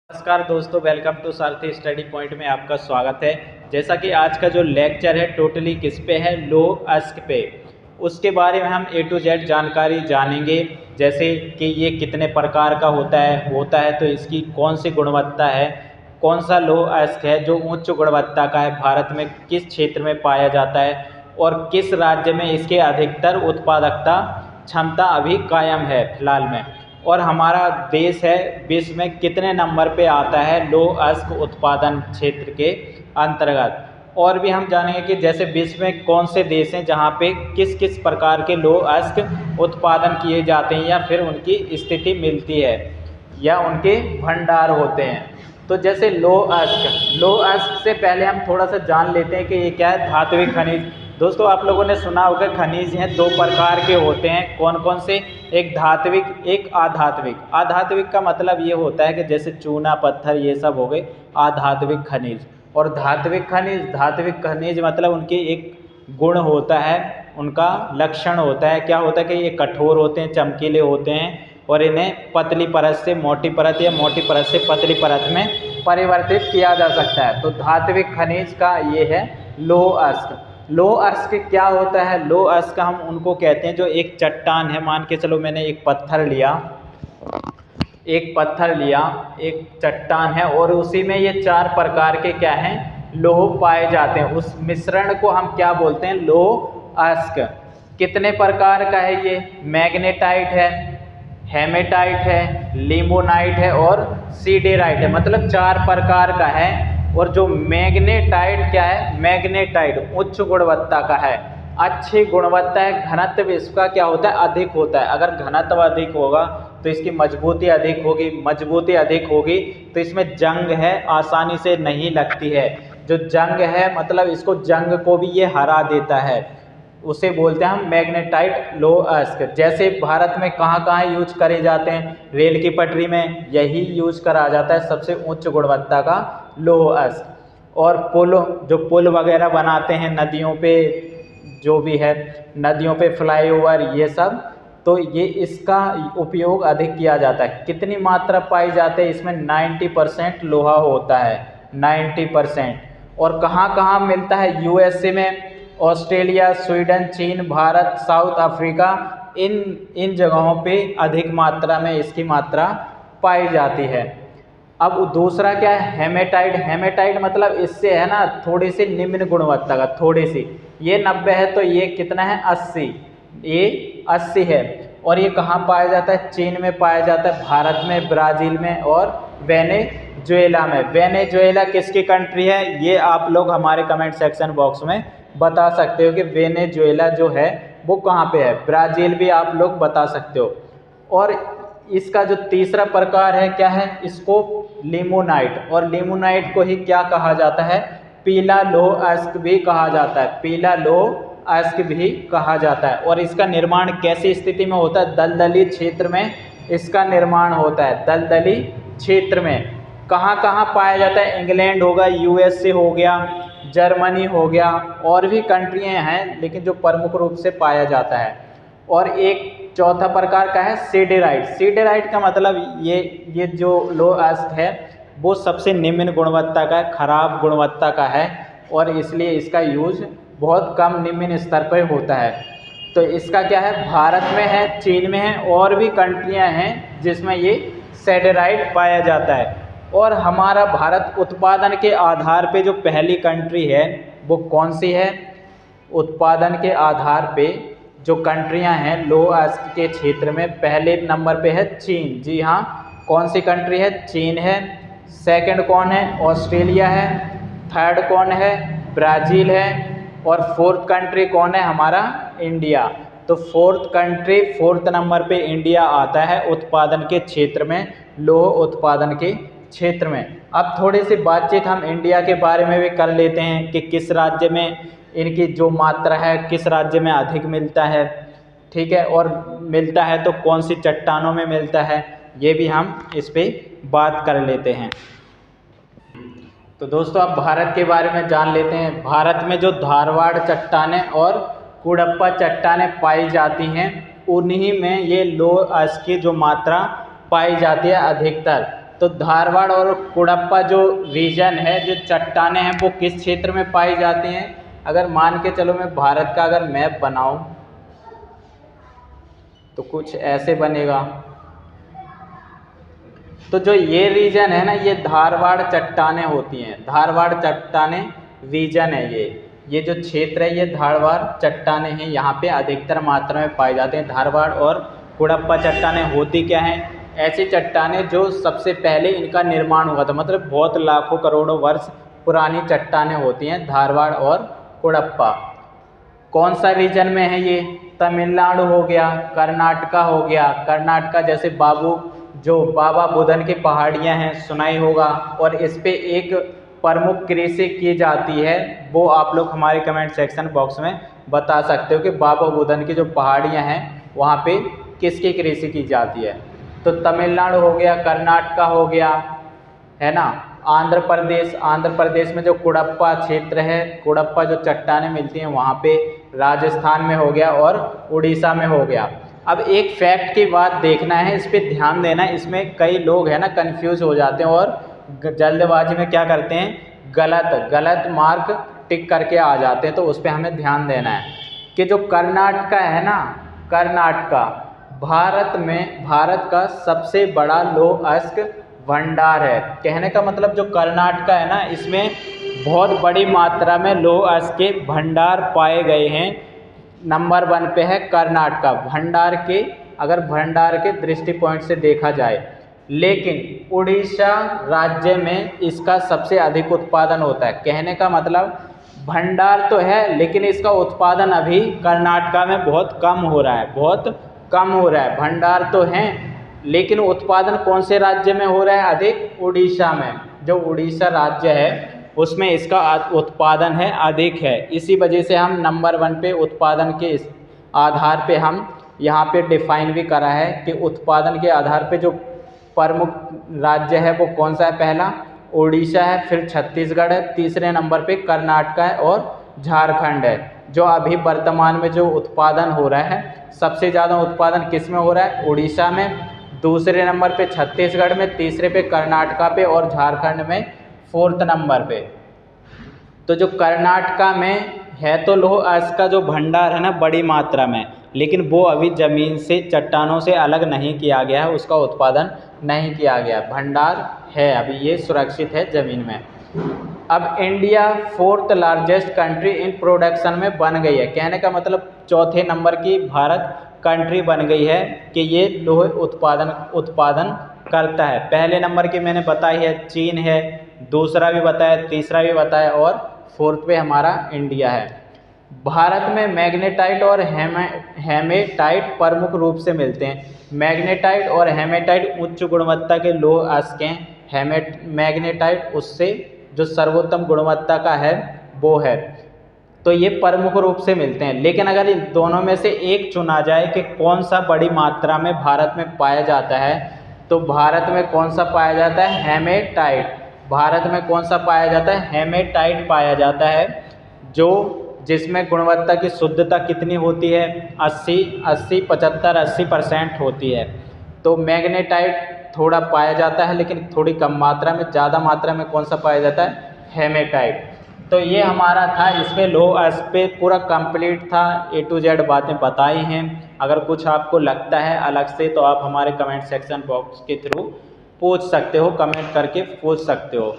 नमस्कार दोस्तों, welcome to Sarathi study point में आपका स्वागत है। जैसा कि आज का जो लेक्चर है टोटली किस पे है, लो अस्क पे। उसके बारे में हम ए टू जेड जानकारी जानेंगे। जैसे कि ये कितने प्रकार का होता है तो इसकी कौन सी गुणवत्ता है, कौन सा लो अस्क है जो उच्च गुणवत्ता का है, भारत में किस क्षेत्र में पाया जाता है और किस राज्य में इसके अधिकतर उत्पादकता क्षमता अभी कायम है फिलहाल में, और हमारा देश है विश्व में कितने नंबर पे आता है लो अस्क उत्पादन क्षेत्र के अंतर्गत। और भी हम जानेंगे कि जैसे विश्व में कौन से देश हैं जहाँ पे किस किस प्रकार के लो अस्क उत्पादन किए जाते हैं या फिर उनकी स्थिति मिलती है या उनके भंडार होते हैं। तो जैसे लो अस्क से पहले हम थोड़ा सा जान लेते हैं कि ये क्या है। धात्विक खनिज। दोस्तों, आप लोगों ने सुना होगा खनिज हैं दो प्रकार के होते हैं। कौन कौन से? एक धात्विक, एक आधात्विक। आधात्विक का मतलब ये होता है कि जैसे चूना, पत्थर, ये सब हो गए आधात्विक खनिज। और धात्विक खनिज मतलब उनके एक गुण होता है, उनका लक्षण होता है। क्या होता है कि ये कठोर होते हैं, चमकीले होते हैं और इन्हें पतली परत से मोटी परत या मोटी परत से पतली परत में परिवर्तित किया जा सकता है। तो धात्विक खनिज का ये है लो अस्क। लो अस्क क्या होता है? लो अस्क हम उनको कहते हैं जो एक चट्टान है। मान के चलो मैंने एक पत्थर लिया, एक चट्टान है और उसी में ये चार प्रकार के क्या हैं, लोह पाए जाते हैं। उस मिश्रण को हम क्या बोलते हैं? लो अस्क। कितने प्रकार का है ये? मैग्नेटाइट है, हेमेटाइट है, लिमोनाइट है और सीडेराइट है। मतलब चार प्रकार का है। और जो मैग्नेटाइट क्या है? मैग्नेटाइट उच्च गुणवत्ता का है, अच्छी गुणवत्ता है। घनत्व इसका क्या होता है? अधिक होता है। अगर घनत्व अधिक होगा तो इसकी मजबूती अधिक होगी, मजबूती अधिक होगी तो इसमें जंग है आसानी से नहीं लगती है। जो जंग है मतलब इसको जंग को भी ये हरा देता है, उसे बोलते हैं हम मैग्नेटाइट लो अस्क। जैसे भारत में कहाँ कहाँ यूज करे जाते हैं? रेल की पटरी में यही यूज करा जाता है, सबसे उच्च गुणवत्ता का लोह अस्क। और पुल वगैरह बनाते हैं नदियों पे, जो भी है नदियों पे फ्लाईओवर, ये सब, तो ये इसका उपयोग अधिक किया जाता है। कितनी मात्रा पाई जाती है इसमें? 90% लोहा होता है, 90%। और कहाँ कहाँ मिलता है? यूएसए में, ऑस्ट्रेलिया, स्वीडन, चीन, भारत, साउथ अफ्रीका, इन जगहों पे अधिक मात्रा में इसकी मात्रा पाई जाती है। अब दूसरा क्या है? हेमेटाइट। हेमेटाइट मतलब इससे है ना थोड़ी सी निम्न गुणवत्ता का, थोड़ी सी। ये 90 है तो ये कितना है? 80। ये 80 है। और ये कहाँ पाया जाता है? चीन में पाया जाता है, भारत में, ब्राज़ील में और वेनेजुएला में। वेनेजुएला किसकी कंट्री है? ये आप लोग हमारे कमेंट सेक्शन बॉक्स में बता सकते हो कि वेनेजुएला जो है वो कहाँ पे है। ब्राज़ील भी आप लोग बता सकते हो। और इसका जो तीसरा प्रकार है क्या है? इसको लिमोनाइट। और लिमोनाइट को ही क्या कहा जाता है? पीला लोह अस्क भी कहा जाता है, पीला लोह अस्क भी कहा जाता है। और इसका निर्माण कैसी स्थिति में होता है? दलदली क्षेत्र में इसका निर्माण होता है, दलदली क्षेत्र में। कहाँ कहाँ पाया जाता है? इंग्लैंड होगा, यूएसए हो गया, जर्मनी हो गया, और भी कंट्रियाँ हैं लेकिन जो प्रमुख रूप से पाया जाता है। और एक चौथा प्रकार का है सीडेराइट। सीडेराइट का मतलब ये जो लोह अस्क है वो सबसे निम्न गुणवत्ता का है, खराब गुणवत्ता का है, और इसलिए इसका यूज बहुत कम निम्न स्तर पर होता है। तो इसका क्या है? भारत में है, चीन में है, और भी कंट्रियां हैं जिसमें ये सीडेराइट पाया जाता है। और हमारा भारत उत्पादन के आधार पे जो पहली कंट्री है वो कौन सी है? उत्पादन के आधार पे जो कंट्रियां हैं लोह अस्क के क्षेत्र में, पहले नंबर पे है चीन। जी हाँ, कौन सी कंट्री है? चीन है। सेकंड कौन है? ऑस्ट्रेलिया है। थर्ड कौन है? ब्राज़ील है। और फोर्थ कंट्री कौन है? हमारा इंडिया। तो फोर्थ नंबर पे इंडिया आता है उत्पादन के क्षेत्र में, लोह उत्पादन के क्षेत्र में। अब थोड़ी सी बातचीत हम इंडिया के बारे में भी कर लेते हैं कि किस राज्य में इनकी जो मात्रा है, किस राज्य में अधिक मिलता है, ठीक है, और मिलता है तो कौन सी चट्टानों में मिलता है, ये भी हम इस पे बात कर लेते हैं। तो दोस्तों अब भारत के बारे में जान लेते हैं। भारत में जो धारवाड़ चट्टानें और कुडप्पा चट्टानें पाई जाती हैं, उन्हीं में ये लोह अस्क की जो मात्रा पाई जाती है अधिकतर। तो धारवाड़ और कुड़प्पा जो रीजन है, जो चट्टानें हैं, वो किस क्षेत्र में पाई जाती हैं? अगर मान के चलो मैं भारत का अगर मैप बनाऊं तो कुछ ऐसे बनेगा। तो जो ये रीजन है ना, ये धारवाड़ चट्टानें होती हैं, धारवाड़ चट्टानें रीजन है ये जो क्षेत्र है ये धारवाड़ चट्टानें हैं, यहाँ पे अधिकतर मात्रा में पाए जाते हैं। धारवाड़ और कुड़प्पा चट्टानें होती क्या हैं? ऐसी चट्टानें जो सबसे पहले इनका निर्माण हुआ था, मतलब बहुत लाखों करोड़ों वर्ष पुरानी चट्टानें होती हैं धारवाड़ और कुड़प्पा। कौन सा रीजन में है ये? तमिलनाडु हो गया, कर्नाटका हो गया, कर्नाटका जैसे जो बाबा बुदन की पहाड़ियाँ हैं सुनाई होगा, और इस पे एक प्रमुख कृषि की जाती है, वो आप लोग हमारे कमेंट सेक्शन बॉक्स में बता सकते हो कि बाबा बुदन की जो पहाड़ियाँ हैं वहाँ पे किसकी कृषि की जाती है। तो तमिलनाडु हो गया, कर्नाटका हो गया, है ना। आंध्र प्रदेश में जो कुड़प्पा क्षेत्र है, कुड़प्पा जो चट्टानें मिलती हैं वहाँ पे, राजस्थान में हो गया और उड़ीसा में हो गया। अब एक फैक्ट की बात देखना है, इस पर ध्यान देना है। इसमें कई लोग है ना कंफ्यूज हो जाते हैं और जल्दबाजी में क्या करते हैं, गलत मार्क टिक करके आ जाते हैं, तो उस पर हमें ध्यान देना है कि जो कर्नाटका है ना, कर्नाटका भारत का सबसे बड़ा लौह अयस्क भंडार है। कहने का मतलब जो कर्नाटका है ना, इसमें बहुत बड़ी मात्रा में लौह अयस्क के भंडार पाए गए हैं। नंबर 1 पे है कर्नाटका अगर भंडार के दृष्टि पॉइंट से देखा जाए। लेकिन उड़ीसा राज्य में इसका सबसे अधिक उत्पादन होता है। कहने का मतलब भंडार तो है लेकिन इसका उत्पादन अभी कर्नाटका में बहुत कम हो रहा है। भंडार तो हैं लेकिन उत्पादन कौन से राज्य में हो रहा है अधिक? उड़ीसा में। जो उड़ीसा राज्य है उसमें इसका उत्पादन है अधिक है। इसी वजह से हम नंबर 1 पे उत्पादन के आधार पे हम यहाँ पे डिफाइन भी करा है कि उत्पादन के आधार पे जो प्रमुख राज्य है वो कौन सा है? पहला उड़ीसा है, फिर छत्तीसगढ़ है, तीसरे नंबर पे कर्नाटका है और झारखंड है। जो अभी वर्तमान में जो उत्पादन हो रहा है, सबसे ज़्यादा उत्पादन किस में हो रहा है? उड़ीसा में, दूसरे नंबर पे छत्तीसगढ़ में, तीसरे पे कर्नाटका पे और झारखंड में 4th नंबर पे। तो जो कर्नाटका में है तो लौह अयस्क का जो भंडार है ना बड़ी मात्रा में, लेकिन वो अभी ज़मीन से, चट्टानों से अलग नहीं किया गया है, उसका उत्पादन नहीं किया गया। भंडार है अभी, ये सुरक्षित है ज़मीन में। अब India 4th largest country in production में बन गई है। कहने का मतलब 4थे नंबर की भारत कंट्री बन गई है कि ये लोहे उत्पादन करता है। पहले नंबर की मैंने बताई है चीन है, दूसरा भी बताया, तीसरा भी बताया और 4th पे हमारा इंडिया है। भारत में मैग्नेटाइट और हेमेटाइट प्रमुख रूप से मिलते हैं। मैग्नेटाइट और हेमेटाइट उच्च गुणवत्ता के लौह अयस्क हैं। मैग्नेटाइट उससे जो सर्वोत्तम गुणवत्ता का है वो है। तो ये प्रमुख रूप से मिलते हैं। लेकिन अगर इन दोनों में से एक चुना जाए कि कौन सा बड़ी मात्रा में भारत में पाया जाता है, तो भारत में कौन सा पाया जाता है? हेमेटाइट। भारत में कौन सा पाया जाता है? हेमेटाइट पाया जाता है, जिसमें गुणवत्ता की शुद्धता कितनी होती है? 80% होती है। तो मैग्नेटाइट थोड़ा पाया जाता है लेकिन थोड़ी कम मात्रा में। ज़्यादा मात्रा में कौन सा पाया जाता है? हेमेटाइट। तो ये हमारा था, इसमें लौह अयस्क पे पूरा कंप्लीट था, A to Z बातें बताई हैं। अगर कुछ आपको लगता है अलग से तो आप हमारे कमेंट सेक्शन बॉक्स के थ्रू पूछ सकते हो, कमेंट करके पूछ सकते हो।